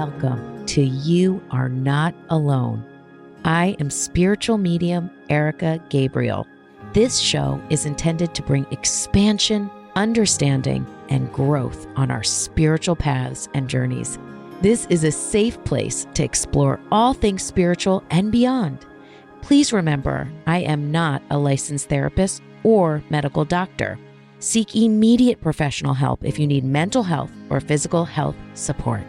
Welcome to You Are Not Alone. I am spiritual medium Erica Gabriel. This show is intended to bring expansion, understanding, and growth on our spiritual paths and journeys. This is a safe place to explore all things spiritual and beyond. Please remember, I am not a licensed therapist or medical doctor. Seek immediate professional help if you need mental health or physical health support.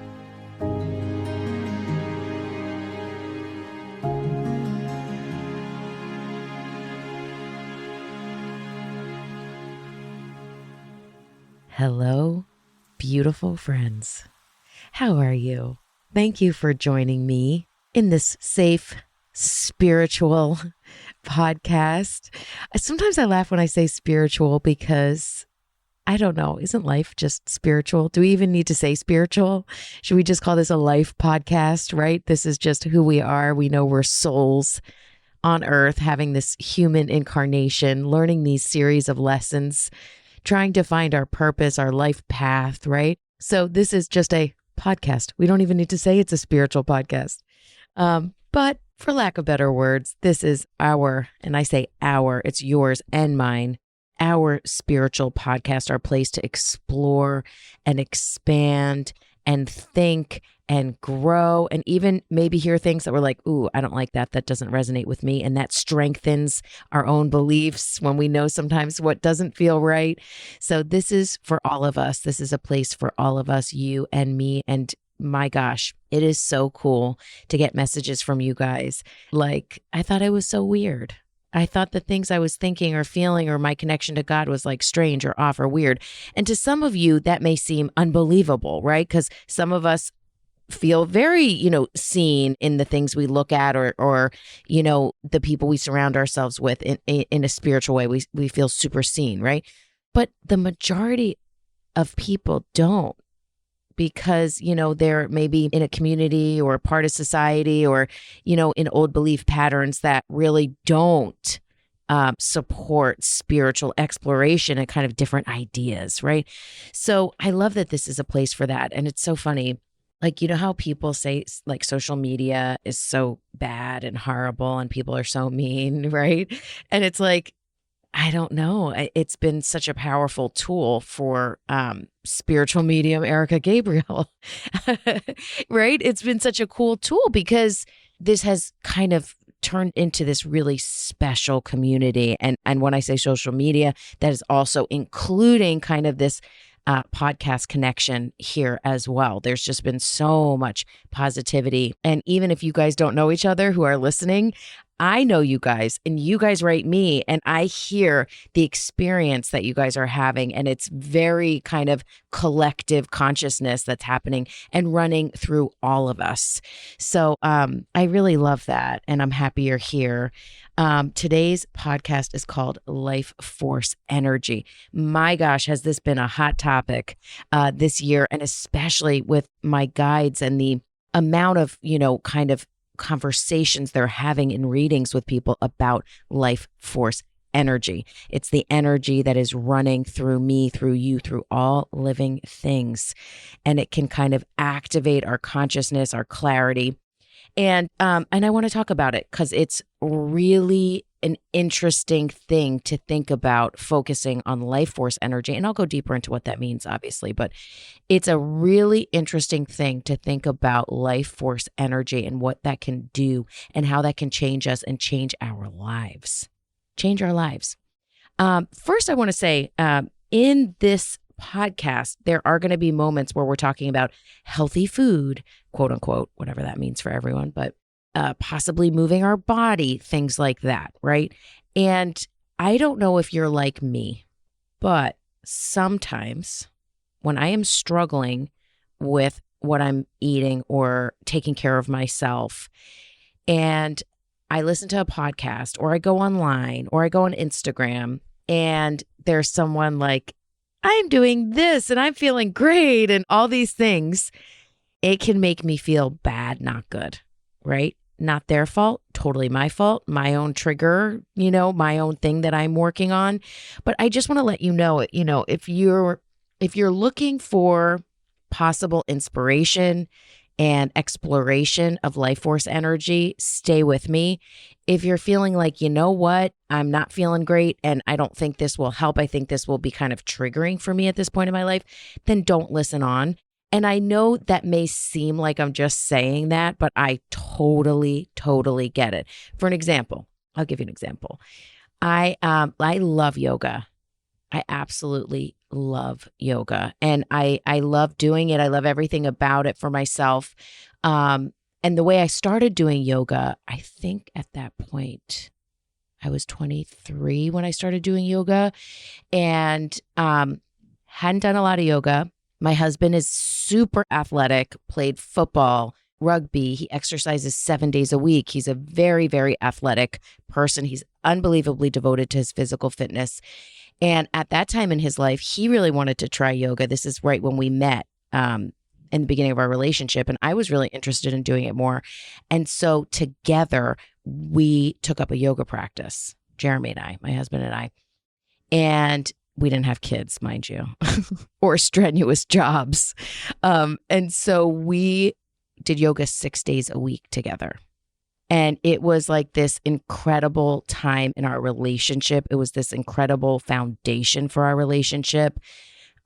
Hello, beautiful friends. How are you? Thank you for joining me in this safe, spiritual podcast. Sometimes I laugh when I say spiritual because I don't know, isn't life just spiritual? Do we even need to say spiritual? Should we just call this a life podcast, right? This is just who we are. We know we're souls on earth having this human incarnation, learning these series of lessons, trying to find our purpose, our life path, right? So this is just a podcast. We don't even need to say it's a spiritual podcast. But for lack of better words, this is our, and I say our, it's yours and mine, our spiritual podcast, our place to explore and expand and think and grow and even maybe hear things that we're like, ooh, I don't like that. That doesn't resonate with me. And that strengthens our own beliefs when we know sometimes what doesn't feel right. So this is for all of us. This is a place for all of us, you and me. And my gosh, it is so cool to get messages from you guys. Like, I thought I was so weird. I thought the things I was thinking or feeling or my connection to God was like strange or off or weird. And to some of you, that may seem unbelievable, right? Because some of us feel very, seen in the things we look at or the people we surround ourselves with in a spiritual way. We feel super seen, right? But the majority of people don't. Because, they're maybe in a community or a part of society or, in old belief patterns that really don't support spiritual exploration and kind of different ideas, right? So I love that this is a place for that. And it's so funny. Like, how people say like social media is so bad and horrible and people are so mean, right? And it's like, I don't know. It's been such a powerful tool for spiritual medium Erica Gabriel, right? It's been such a cool tool because this has kind of turned into this really special community. And when I say social media, that is also including kind of this podcast connection here as well. There's just been so much positivity. And even if you guys don't know each other who are listening, I know you guys and you guys write me and I hear the experience that you guys are having. And it's very kind of collective consciousness that's happening and running through all of us. So I really love that. And I'm happy you're here. Today's podcast is called Life Force Energy. My gosh, has this been a hot topic this year, and especially with my guides and the amount of, kind of conversations they're having in readings with people about life force energy. It's the energy that is running through me, through you, through all living things. And it can kind of activate our consciousness, our clarity. And I want to talk about it because it's really an interesting thing to think about, focusing on life force energy. And I'll go deeper into what that means, obviously, but it's a really interesting thing to think about life force energy and what that can do and how that can change us and change our lives. Change our lives. First, I want to say in this podcast, there are going to be moments where we're talking about healthy food, quote unquote, whatever that means for everyone, but possibly moving our body, things like that, right? And I don't know if you're like me, but sometimes when I am struggling with what I'm eating or taking care of myself, and I listen to a podcast or I go online or I go on Instagram and there's someone like, I'm doing this and I'm feeling great and all these things, it can make me feel bad, not good, right? Not their fault, totally my fault, my own trigger, my own thing that I'm working on. But I just want to let you know, if you're looking for possible inspiration and exploration of life force energy, stay with me. If you're feeling like, you know what, I'm not feeling great and I don't think this will help, I think this will be kind of triggering for me at this point in my life, then don't listen on. And I know that may seem like I'm just saying that, but I totally, totally get it. For an example, I'll give you an example. I love yoga. I absolutely love yoga, and I love doing it. I love everything about it for myself. And the way I started doing yoga, I think at that point I was 23 when I started doing yoga, and hadn't done a lot of yoga. My husband is super athletic, played football, rugby. He exercises 7 days a week. He's a very, very athletic person. He's unbelievably devoted to his physical fitness. And at that time in his life, he really wanted to try yoga. This is right when we met in the beginning of our relationship. And I was really interested in doing it more. And so together, we took up a yoga practice, Jeremy and I, my husband and I. And we didn't have kids, mind you, or strenuous jobs. And so we did yoga 6 days a week together. And it was like this incredible time in our relationship. It was this incredible foundation for our relationship.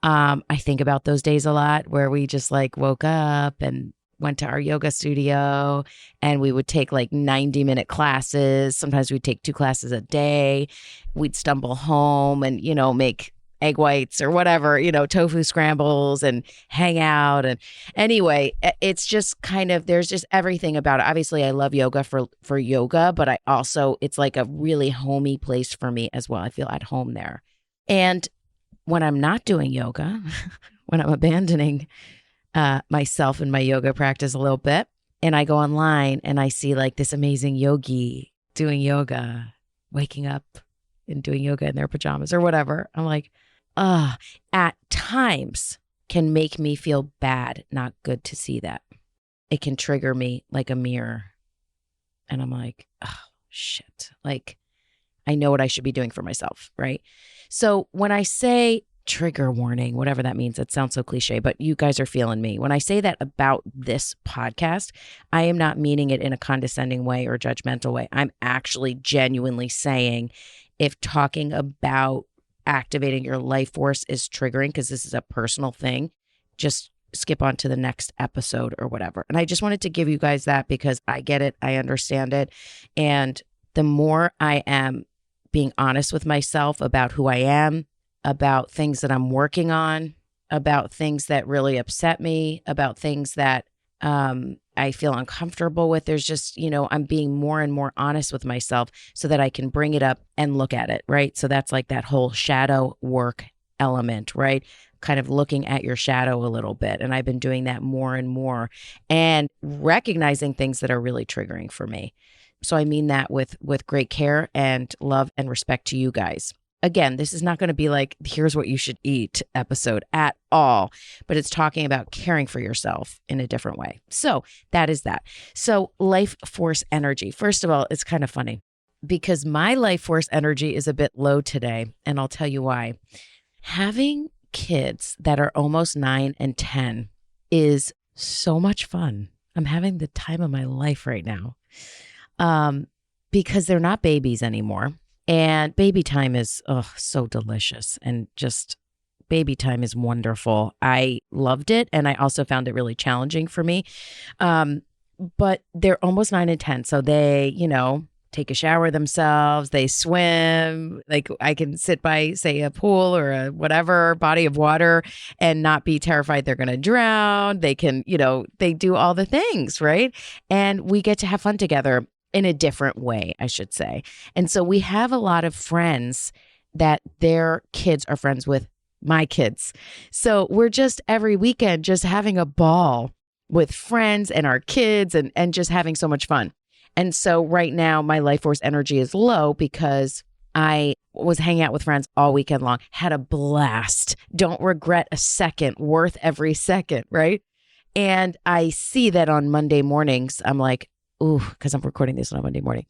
I think about those days a lot where we just like woke up and went to our yoga studio and we would take like 90-minute classes. Sometimes we'd take 2 classes a day. We'd stumble home and, make egg whites or whatever, tofu scrambles and hang out. And anyway, it's just kind of, there's just everything about it. Obviously, I love yoga for yoga, but it's like a really homey place for me as well. I feel at home there. And when I'm not doing yoga, when I'm abandoning myself and my yoga practice a little bit, and I go online and I see like this amazing yogi doing yoga, waking up and doing yoga in their pajamas or whatever, I'm like, at times can make me feel bad, not good to see that. It can trigger me like a mirror. And I'm like, oh, shit. Like, I know what I should be doing for myself, right? So when I say trigger warning, whatever that means, it sounds so cliche, but you guys are feeling me. When I say that about this podcast, I am not meaning it in a condescending way or judgmental way. I'm actually genuinely saying if talking about activating your life force is triggering, because this is a personal thing, just skip on to the next episode or whatever. And I just wanted to give you guys that because I get it. I understand it. And the more I am being honest with myself about who I am, about things that I'm working on, about things that really upset me, about things that I feel uncomfortable with. There's just, I'm being more and more honest with myself so that I can bring it up and look at it, right? So that's like that whole shadow work element, right? Kind of looking at your shadow a little bit. And I've been doing that more and more and recognizing things that are really triggering for me. So I mean that with great care and love and respect to you guys. Again, this is not going to be like, here's what you should eat episode at all, but it's talking about caring for yourself in a different way. So that is that. So life force energy. First of all, it's kind of funny because my life force energy is a bit low today, and I'll tell you why. Having kids that are almost 9 and 10 is so much fun. I'm having the time of my life right now because they're not babies anymore. And baby time is so delicious, and just baby time is wonderful. I loved it, and I also found it really challenging for me. But they're almost 9 and 10, so they, take a shower themselves, they swim. Like I can sit by, say, a pool or a whatever body of water and not be terrified they're going to drown. They can, they do all the things, right? And we get to have fun together. In a different way, I should say. And so we have a lot of friends that their kids are friends with my kids. So we're just every weekend just having a ball with friends and our kids and just having so much fun. And so right now my life force energy is low because I was hanging out with friends all weekend long, had a blast, don't regret a second, worth every second, right? And I see that on Monday mornings, I'm like, ooh, because I'm recording this on a Monday morning.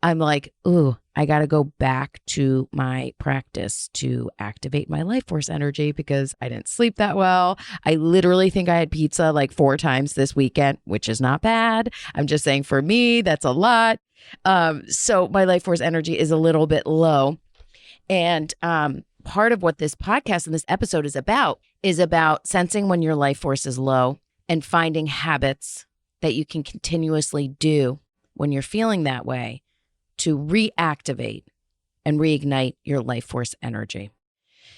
I'm like, ooh, I got to go back to my practice to activate my life force energy because I didn't sleep that well. I literally think I had pizza like 4 times this weekend, which is not bad. I'm just saying for me, that's a lot. So my life force energy is a little bit low. And part of what this podcast and this episode is about sensing when your life force is low and finding habits that you can continuously do when you're feeling that way to reactivate and reignite your life force energy.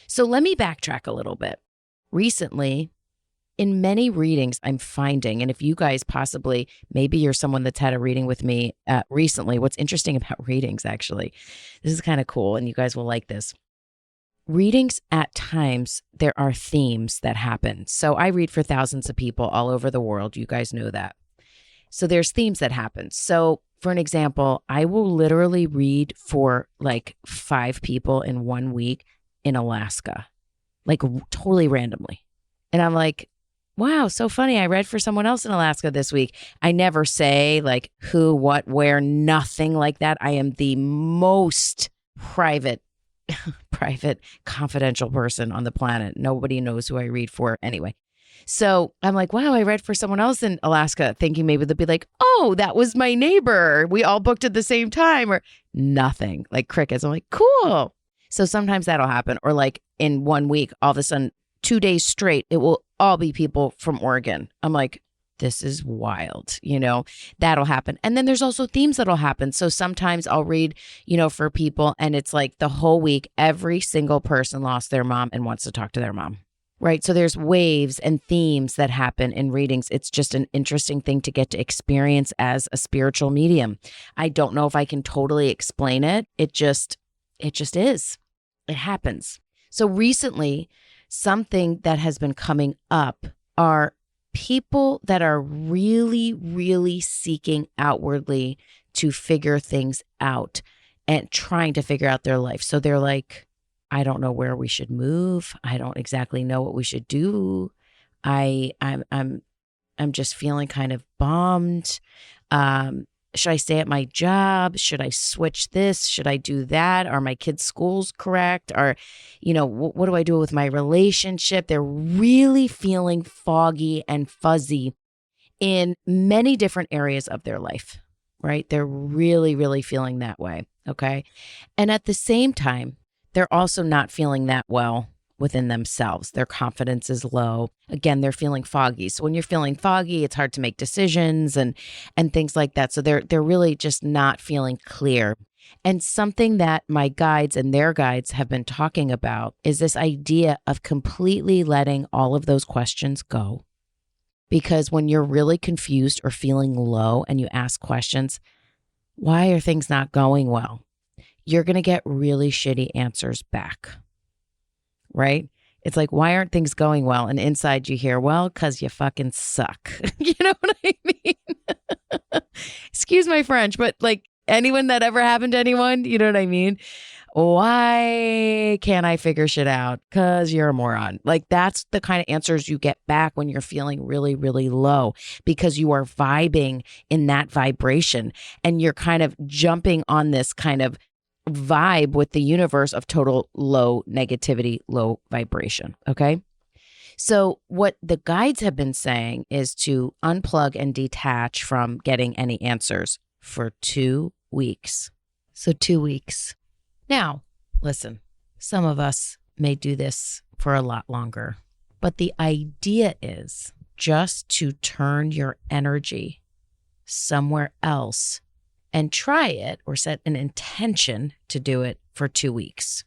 So let me backtrack a little bit. Recently, in many readings, I'm finding, and if you guys possibly, maybe you're someone that's had a reading with me recently, what's interesting about readings, actually, this is kind of cool, and you guys will like this. Readings, at times, there are themes that happen. So I read for thousands of people all over the world. You guys know that. So there's themes that happen. So for an example, I will literally read for like 5 people in 1 week in Alaska, like totally randomly. And I'm like, wow, so funny. I read for someone else in Alaska this week. I never say like who, what, where, nothing like that. I am the most private, confidential person on the planet. Nobody knows who I read for anyway. So I'm like, wow, I read for someone else in Alaska, thinking maybe they'll be like, oh, that was my neighbor. We all booked at the same time, or nothing, like crickets. I'm like, cool. So sometimes that'll happen. Or like in 1 week, all of a sudden, 2 days straight, it will all be people from Oregon. I'm like, this is wild, that'll happen. And then there's also themes that'll happen. So sometimes I'll read, for people, and it's like the whole week, every single person lost their mom and wants to talk to their mom. Right. So there's waves and themes that happen in readings. It's just an interesting thing to get to experience as a spiritual medium. I don't know if I can totally explain it. It just is. It happens. So recently, something that has been coming up are people that are really, really seeking outwardly to figure things out and trying to figure out their life. So they're like, I don't know where we should move. I don't exactly know what we should do. I'm just feeling kind of bummed. Should I stay at my job? Should I switch this? Should I do that? Are my kids' schools correct? Or, what do I do with my relationship? They're really feeling foggy and fuzzy in many different areas of their life, right? They're really, really feeling that way. Okay. And at the same time, they're also not feeling that well within themselves. Their confidence is low. Again, they're feeling foggy. So when you're feeling foggy, it's hard to make decisions and things like that. So they're really just not feeling clear. And something that my guides and their guides have been talking about is this idea of completely letting all of those questions go. Because when you're really confused or feeling low and you ask questions, why are things not going well? You're going to get really shitty answers back, right? It's like, why aren't things going well? And inside you hear, well, because you fucking suck. You know what I mean? Excuse my French, but like anyone that ever happened to anyone, you know what I mean? Why can't I figure shit out? Because you're a moron. Like that's the kind of answers you get back when you're feeling really, really low because you are vibing in that vibration and you're kind of jumping on this kind of vibe with the universe of total low negativity, low vibration. Okay. So what the guides have been saying is to unplug and detach from getting any answers for 2 weeks. So 2 weeks. Now, listen, some of us may do this for a lot longer, but the idea is just to turn your energy somewhere else and try it or set an intention to do it for 2 weeks.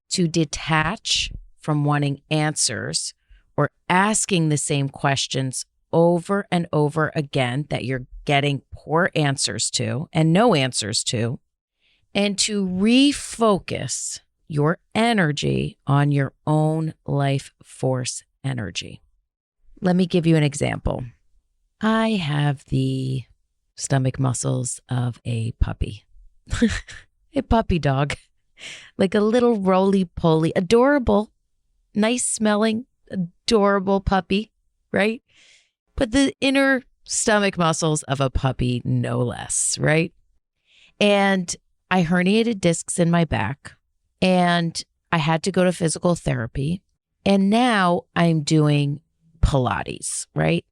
To detach from wanting answers or asking the same questions over and over again that you're getting poor answers to and no answers to, and to refocus your energy on your own life force energy. Let me give you an example. I have the stomach muscles of a puppy, a puppy dog, like a little roly-poly, adorable, nice smelling, adorable puppy, right? But the inner stomach muscles of a puppy, no less, right? And I herniated discs in my back and I had to go to physical therapy. And now I'm doing Pilates, right?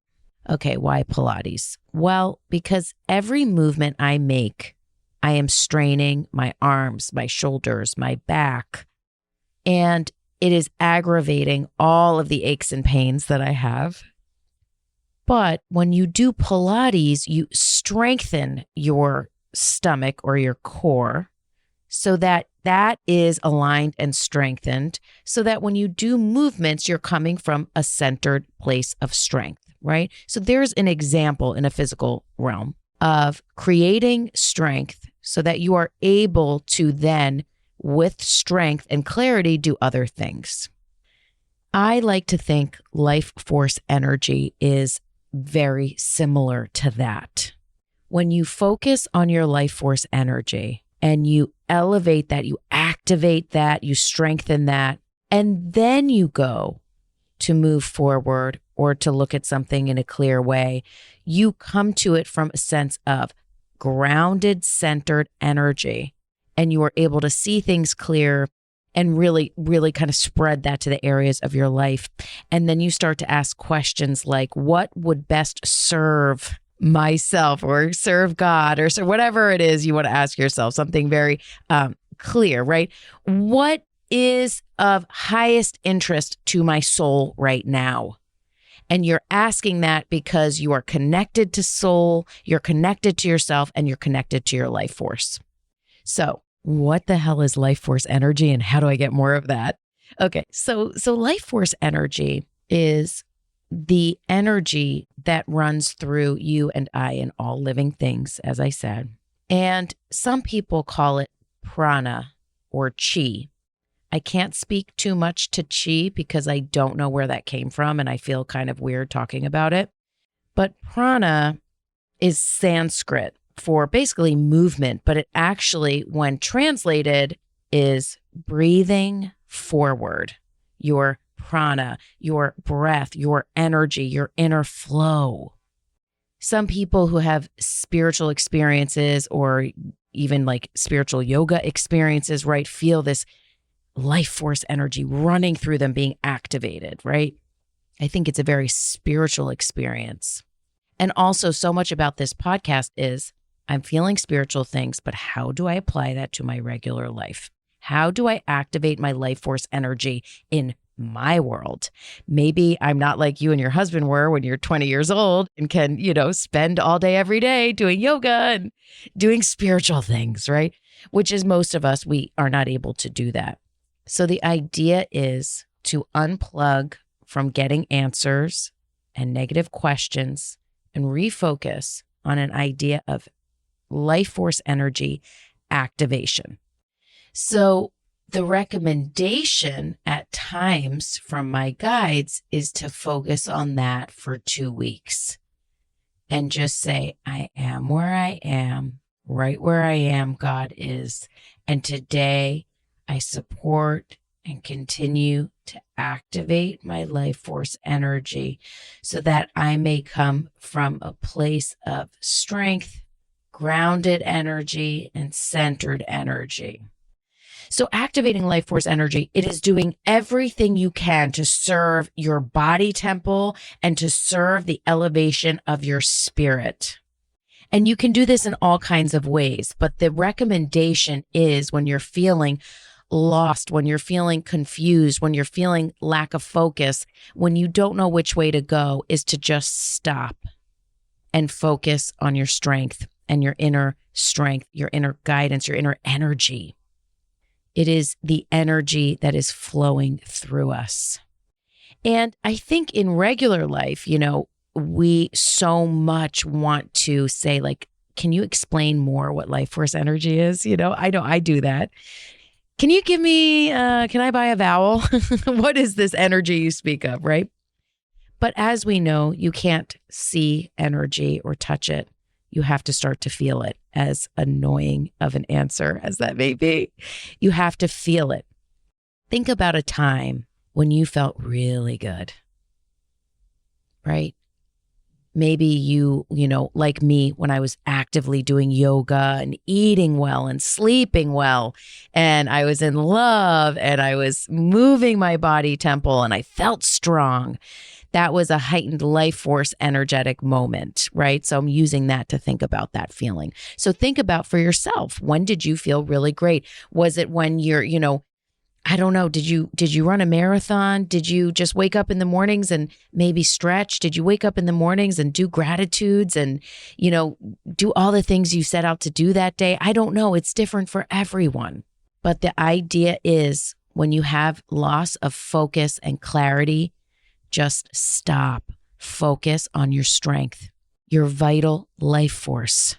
Okay, why Pilates? Well, because every movement I make, I am straining my arms, my shoulders, my back, and it is aggravating all of the aches and pains that I have. But when you do Pilates, you strengthen your stomach or your core so that that is aligned and strengthened so that when you do movements, you're coming from a centered place of strength, right? So there's an example in a physical realm of creating strength so that you are able to then, with strength and clarity, do other things. I like to think life force energy is very similar to that. When you focus on your life force energy and you elevate that, you activate that, you strengthen that, and then you go to move forward or to look at something in a clear way, you come to it from a sense of grounded, centered energy, and you are able to see things clear and really, really kind of spread that to the areas of your life. And then you start to ask questions like, what would best serve myself or serve God or so whatever it is you want to ask yourself, something very clear, right? What is of highest interest to my soul right now? And you're asking that because you are connected to soul, you're connected to yourself, and you're connected to your life force. So what the hell is life force energy and how do I get more of that? Okay, so life force energy is the energy that runs through you and I and all living things, as I said. And some people call it prana or chi. I can't speak too much to chi because I don't know where that came from and I feel kind of weird talking about it. But prana is Sanskrit for basically movement, but it actually, when translated, is breathing forward. Your prana, your breath, your energy, your inner flow. Some people who have spiritual experiences or even like spiritual yoga experiences, right, feel this life force energy running through them being activated, right? I think it's a very spiritual experience. And also so much about this podcast is I'm feeling spiritual things, but how do I apply that to my regular life? How do I activate my life force energy in my world? Maybe I'm not like you and your husband were when you're 20 years old and can, spend all day, every day doing yoga and doing spiritual things, right? Which is most of us, we are not able to do that. So the idea is to unplug from getting answers and negative questions and refocus on an idea of life force energy activation. So the recommendation at times from my guides is to focus on that for 2 weeks and just say, I am where I am, right where I am, God is. And today I support and continue to activate my life force energy so that I may come from a place of strength, grounded energy, and centered energy. So activating life force energy, it is doing everything you can to serve your body temple and to serve the elevation of your spirit. And you can do this in all kinds of ways, but the recommendation is when you're feeling lost, when you're feeling confused, when you're feeling lack of focus, when you don't know which way to go, is to just stop and focus on your strength and your inner strength, your inner guidance, your inner energy. It is the energy that is flowing through us. And I think in regular life, we so much want to say, like, can you explain more what life force energy is? I know I do that. Can you give me, can I buy a vowel? What is this energy you speak of, right? But as we know, you can't see energy or touch it. You have to start to feel it, as annoying of an answer as that may be. You have to feel it. Think about a time when you felt really good, right? maybe like me, when I was actively doing yoga and eating well and sleeping well, and I was in love and I was moving my body temple and I felt strong. That was a heightened life force energetic moment, right? So I'm using that to think about that feeling. So think about for yourself, when did you feel really great? Was it when you're, I don't know, did you run a marathon? Did you just wake up in the mornings and maybe stretch? Did you wake up in the mornings and do gratitudes and, do all the things you set out to do that day? I don't know. It's different for everyone. But the idea is when you have loss of focus and clarity, just stop. Focus on your strength, your vital life force.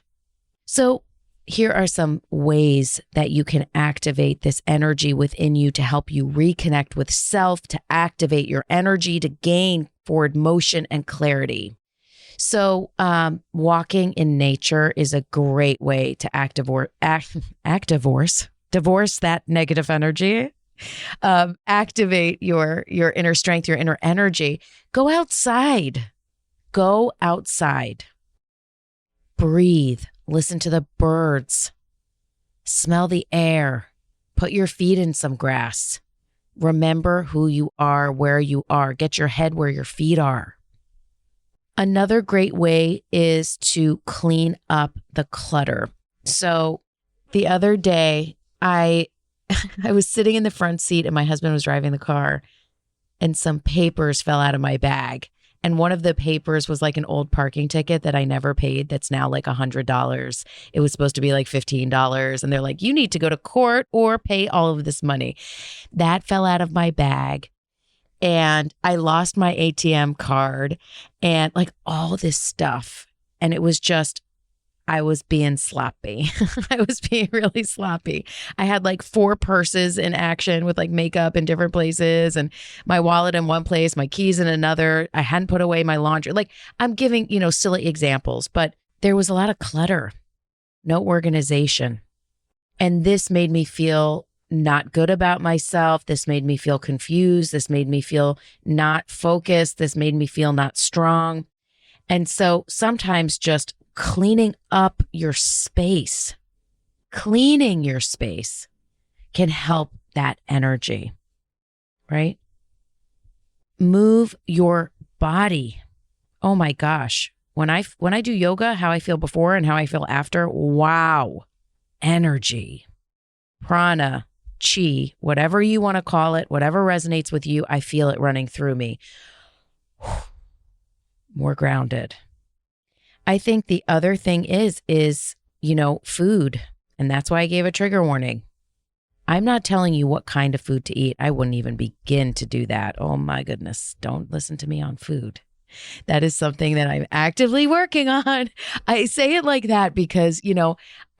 So here are some ways that you can activate this energy within you to help you reconnect with self, to activate your energy, to gain forward motion and clarity. So walking in nature is a great way to divorce that negative energy. Activate your inner strength, your inner energy. Go outside. Breathe. Listen to the birds. Smell the air. Put your feet in some grass. Remember who you are, where you are. Get your head where your feet are. Another great way is to clean up the clutter. So the other day, I was sitting in the front seat and my husband was driving the car and some papers fell out of my bag. And one of the papers was like an old parking ticket that I never paid. That's now like $100. It was supposed to be like $15. And they're like, you need to go to court or pay all of this money. That fell out of my bag. And I lost my ATM card and like all this stuff. And it was just, I was being sloppy. I was being really sloppy. I had like 4 purses in action with like makeup in different places and my wallet in one place, my keys in another. I hadn't put away my laundry. Like I'm giving, silly examples, but there was a lot of clutter, no organization. And this made me feel not good about myself. This made me feel confused. This made me feel not focused. This made me feel not strong. And so sometimes just cleaning up your space, cleaning your space can help that energy, right? Move your body. Oh my gosh. When I do yoga, how I feel before and how I feel after, wow. Energy, prana, chi, whatever you want to call it, whatever resonates with you, I feel it running through me. More grounded. I think the other thing is, food. And that's why I gave a trigger warning. I'm not telling you what kind of food to eat. I wouldn't even begin to do that. Oh my goodness. Don't listen to me on food. That is something that I'm actively working on. I say it like that because,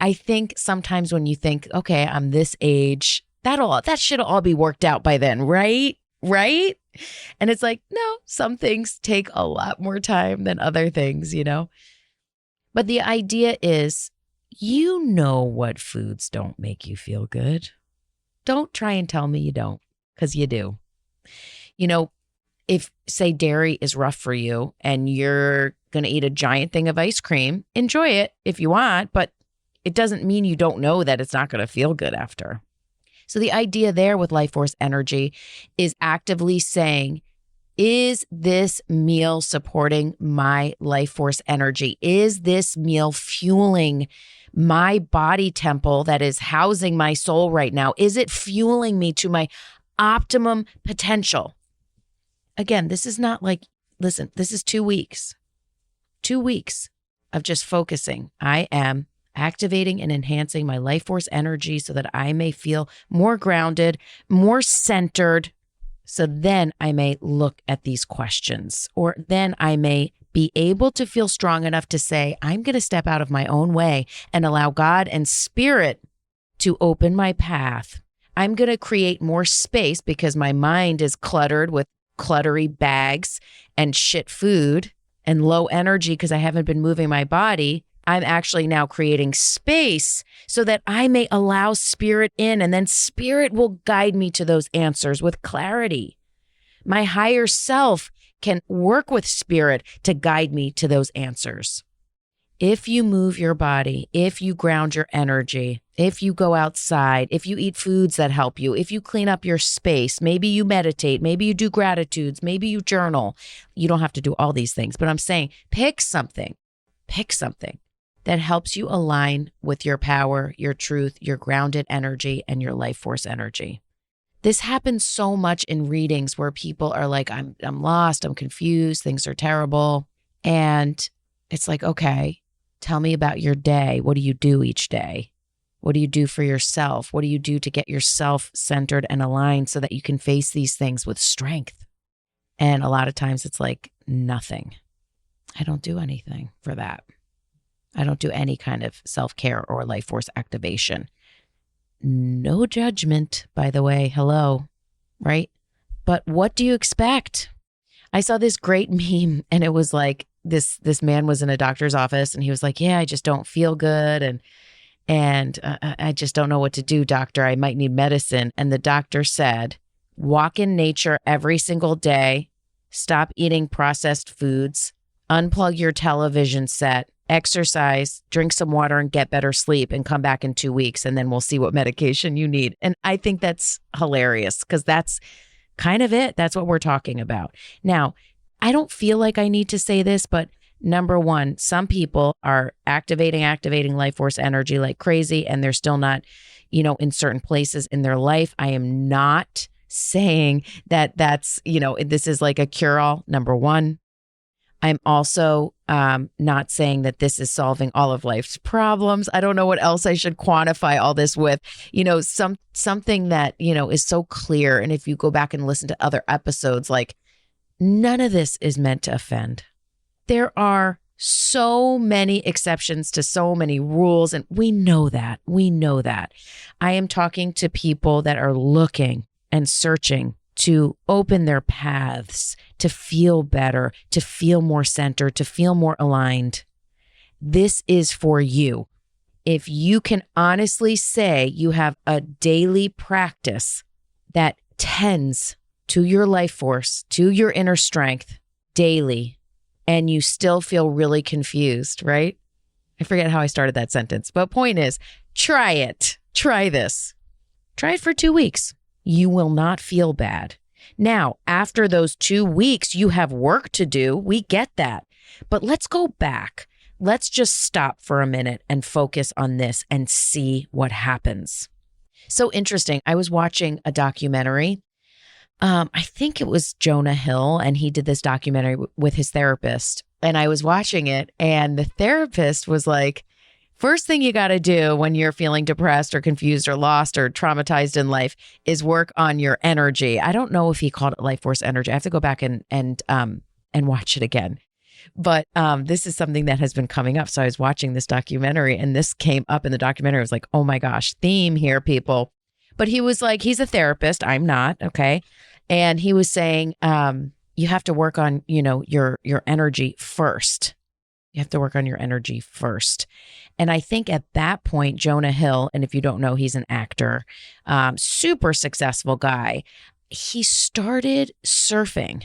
I think sometimes when you think, okay, I'm this age, that should all be worked out by then, right? Right? And it's like, no, some things take a lot more time than other things, But the idea is, what foods don't make you feel good. Don't try and tell me you don't, because you do. If, say, dairy is rough for you and you're going to eat a giant thing of ice cream, enjoy it if you want, but it doesn't mean you don't know that it's not going to feel good after. So the idea there with Life Force Energy is actively saying, is this meal supporting my life force energy? Is this meal fueling my body temple that is housing my soul right now? Is it fueling me to my optimum potential? Again, this is not like, listen, this is 2 weeks. 2 weeks of just focusing. I am activating and enhancing my life force energy so that I may feel more grounded, more centered. So then I may look at these questions, or then I may be able to feel strong enough to say, I'm going to step out of my own way and allow God and Spirit to open my path. I'm going to create more space because my mind is cluttered with cluttery bags and shit food and low energy because I haven't been moving my body. I'm actually now creating space so that I may allow Spirit in, and then Spirit will guide me to those answers with clarity. My higher self can work with spirit to guide me to those answers. If you move your body, if you ground your energy, if you go outside, if you eat foods that help you, if you clean up your space, maybe you meditate, maybe you do gratitudes, maybe you journal. You don't have to do all these things, but I'm saying pick something that helps you align with your power, your truth, your grounded energy, and your life force energy. This happens so much in readings where people are like, I'm lost, I'm confused, things are terrible. And it's like, okay, tell me about your day. What do you do each day? What do you do for yourself? What do you do to get yourself centered and aligned so that you can face these things with strength? And a lot of times it's like nothing. I don't do anything for that. I don't do any kind of self-care or life force activation. No judgment, by the way. Hello, right? But what do you expect? I saw this great meme and it was like this man was in a doctor's office and he was like, yeah, I just don't feel good. And I just don't know what to do, doctor. I might need medicine. And the doctor said, walk in nature every single day. Stop eating processed foods. Unplug your television set. Exercise, drink some water and get better sleep and come back in 2 weeks and then we'll see what medication you need. And I think that's hilarious because that's kind of it. That's what we're talking about. Now, I don't feel like I need to say this, but number one, some people are activating life force energy like crazy and they're still not, in certain places in their life. I am not saying that that's, this is like a cure-all, number one. I'm also not saying that this is solving all of life's problems. I don't know what else I should quantify all this with. Something that, is so clear. And if you go back and listen to other episodes, like none of this is meant to offend. There are so many exceptions to so many rules. And we know that. I am talking to people that are looking and searching to open their paths, to feel better, to feel more centered, to feel more aligned. This is for you. If you can honestly say you have a daily practice that tends to your life force, to your inner strength daily, and you still feel really confused, right? I forget how I started that sentence, but point is, try it. Try this. Try it for 2 weeks. You will not feel bad. Now, after those 2 weeks, you have work to do. We get that. But let's go back. Let's just stop for a minute and focus on this and see what happens. So interesting. I was watching a documentary. I think it was Jonah Hill, and he did this documentary with his therapist. And I was watching it, and the therapist was like, first thing you got to do when you're feeling depressed or confused or lost or traumatized in life is work on your energy. I don't know if he called it life force energy. I have to go back and watch it again. But this is something that has been coming up. So I was watching this documentary and this came up in the documentary. I was like, oh my gosh, theme here, people. But he was like, he's a therapist. I'm not. Okay. And he was saying, you have to work on, your energy first. You have to work on your energy first. And I think at that point, Jonah Hill, and if you don't know, he's an actor, super successful guy. He started surfing.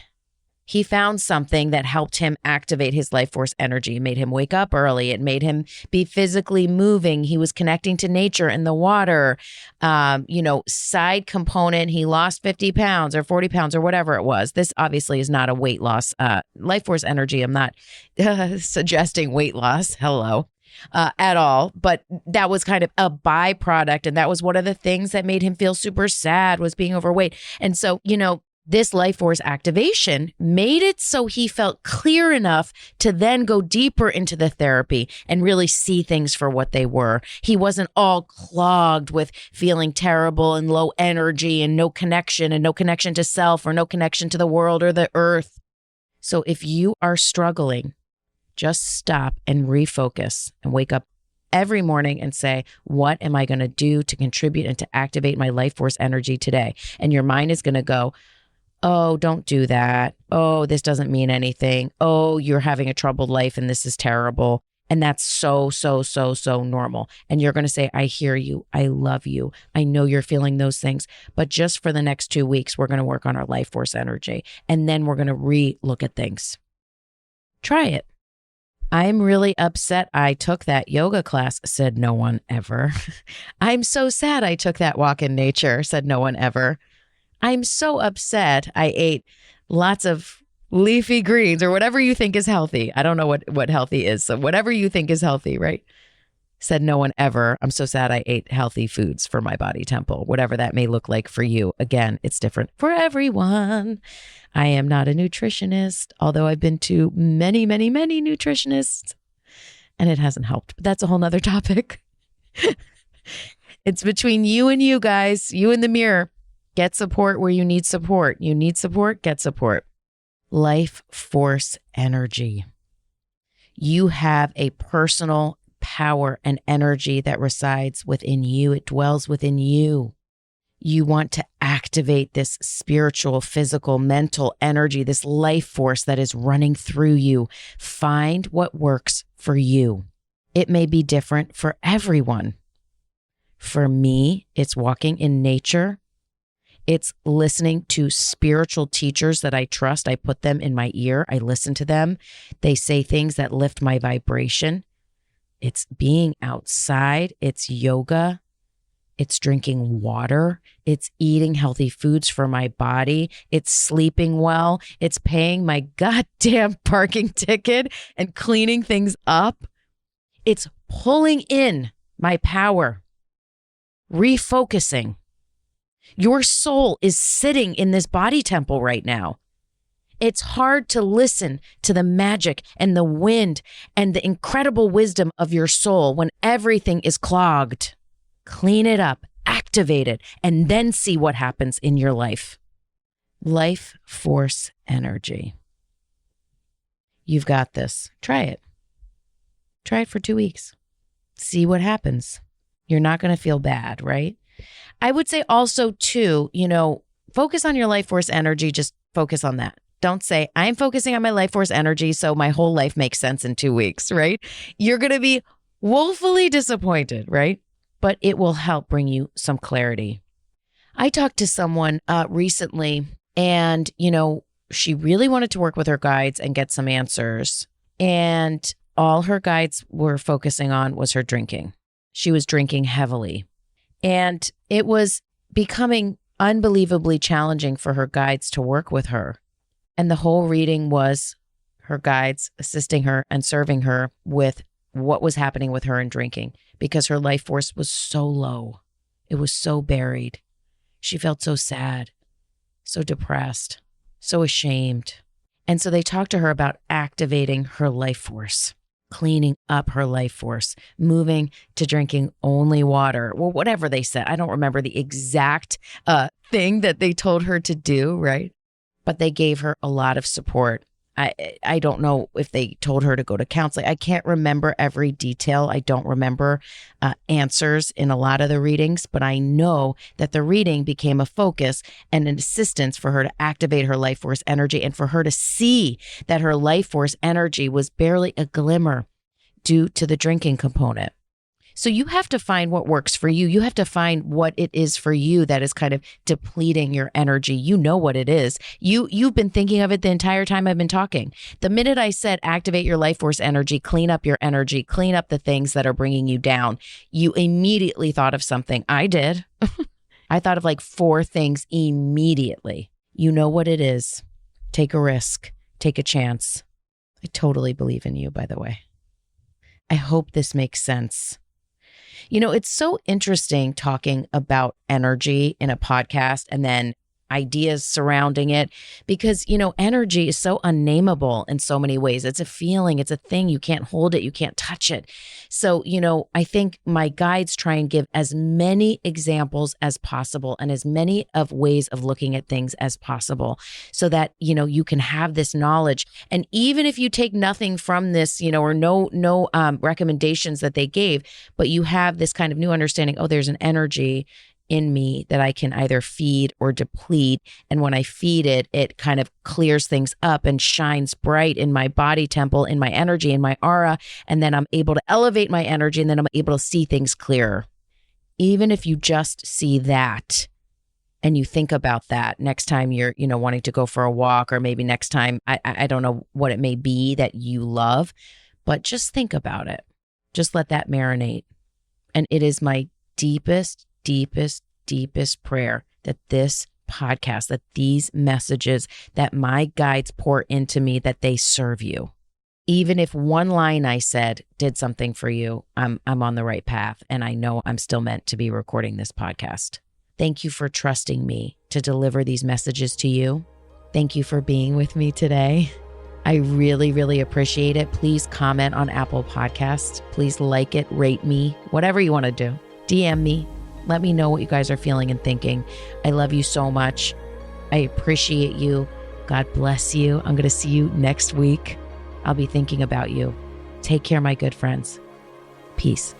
He found something that helped him activate his life force energy. It made him wake up early. It made him be physically moving. He was connecting to nature and the water. Side component, he lost 50 pounds or 40 pounds or whatever it was. This obviously is not a weight loss. Life force energy, I'm not suggesting weight loss. Hello. At all. But that was kind of a byproduct. And that was one of the things that made him feel super sad was being overweight. And so, this life force activation made it so he felt clear enough to then go deeper into the therapy and really see things for what they were. He wasn't all clogged with feeling terrible and low energy and no connection to self or no connection to the world or the earth. So if you are struggling, just stop and refocus and wake up every morning and say, what am I going to do to contribute and to activate my life force energy today? And your mind is going to go, oh, don't do that. Oh, this doesn't mean anything. Oh, you're having a troubled life and this is terrible. And that's so, so, so, so normal. And you're going to say, I hear you. I love you. I know you're feeling those things. But just for the next 2 weeks, we're going to work on our life force energy. And then we're going to re-look at things. Try it. I'm really upset I took that yoga class, said no one ever. I'm so sad I took that walk in nature, said no one ever. I'm so upset I ate lots of leafy greens or whatever you think is healthy. I don't know what healthy is. So whatever you think is healthy, right? Said no one ever. I'm so sad I ate healthy foods for my body temple, whatever that may look like for you. Again, it's different for everyone. I am not a nutritionist, although I've been to many, many, many nutritionists, and it hasn't helped. But that's a whole nother topic. It's between you and you guys, you in the mirror. Get support where you need support. You need support, get support. Life force energy. You have a personal power and energy that resides within you. It dwells within you. You want to activate this spiritual, physical, mental energy, this life force that is running through you. Find what works for you. It may be different for everyone. For me, it's walking in nature. It's listening to spiritual teachers that I trust. I put them in my ear. I listen to them. They say things that lift my vibration. It's being outside. It's yoga. It's drinking water. It's eating healthy foods for my body. It's sleeping well. It's paying my goddamn parking ticket and cleaning things up. It's pulling in my power, refocusing. Your soul is sitting in this body temple right now. It's hard to listen to the magic and the wind and the incredible wisdom of your soul when everything is clogged. Clean it up, activate it, and then see what happens in your life. Life force energy. You've got this. Try it. Try it for 2 weeks. See what happens. You're not going to feel bad, right? I would say also too, focus on your life force energy. Just focus on that. Don't say, I'm focusing on my life force energy, so my whole life makes sense in 2 weeks, right? You're going to be woefully disappointed, right? But it will help bring you some clarity. I talked to someone recently and, she really wanted to work with her guides and get some answers. And all her guides were focusing on was her drinking. She was drinking heavily. And it was becoming unbelievably challenging for her guides to work with her. And the whole reading was her guides assisting her and serving her with what was happening with her in drinking because her life force was so low. It was so buried. She felt so sad, so depressed, so ashamed. And so they talked to her about activating her life force, cleaning up her life force, moving to drinking only water. Well, whatever they said. I don't remember the exact thing that they told her to do, right? But they gave her a lot of support. I don't know if they told her to go to counseling. I can't remember every detail. I don't remember answers in a lot of the readings, but I know that the reading became a focus and an assistance for her to activate her life force energy and for her to see that her life force energy was barely a glimmer due to the drinking component. So you have to find what works for you. You have to find what it is for you that is kind of depleting your energy. You know what it is. You've been thinking of it the entire time I've been talking. The minute I said activate your life force energy, clean up your energy, clean up the things that are bringing you down, you immediately thought of something. I did. I thought of like 4 things immediately. You know what it is. Take a risk. Take a chance. I totally believe in you, by the way. I hope this makes sense. It's so interesting talking about energy in a podcast and then ideas surrounding it because, energy is so unnameable in so many ways. It's a feeling, it's a thing. You can't hold it, you can't touch it. So, I think my guides try and give as many examples as possible and as many of ways of looking at things as possible so that, you can have this knowledge. And even if you take nothing from this, or no recommendations that they gave, but you have this kind of new understanding, oh, there's an energy in me that I can either feed or deplete. And when I feed it, it kind of clears things up and shines bright in my body temple, in my energy, in my aura. And then I'm able to elevate my energy, and then I'm able to see things clearer. Even if you just see that and you think about that next time you're, wanting to go for a walk, or maybe next time, I don't know what it may be that you love, but just think about it. Just let that marinate. And it is my deepest prayer that this podcast, that these messages that my guides pour into me, that they serve you. Even if one line I said did something for you, I'm on the right path, and I know I'm still meant to be recording this podcast. Thank you for trusting me to deliver these messages to you. Thank you for being with me today. I really appreciate it. Please comment on Apple Podcasts. Please like it, rate me, whatever you want to do. DM me. Let me know what you guys are feeling and thinking. I love you so much. I appreciate you. God bless you. I'm going to see you next week. I'll be thinking about you. Take care, my good friends. Peace.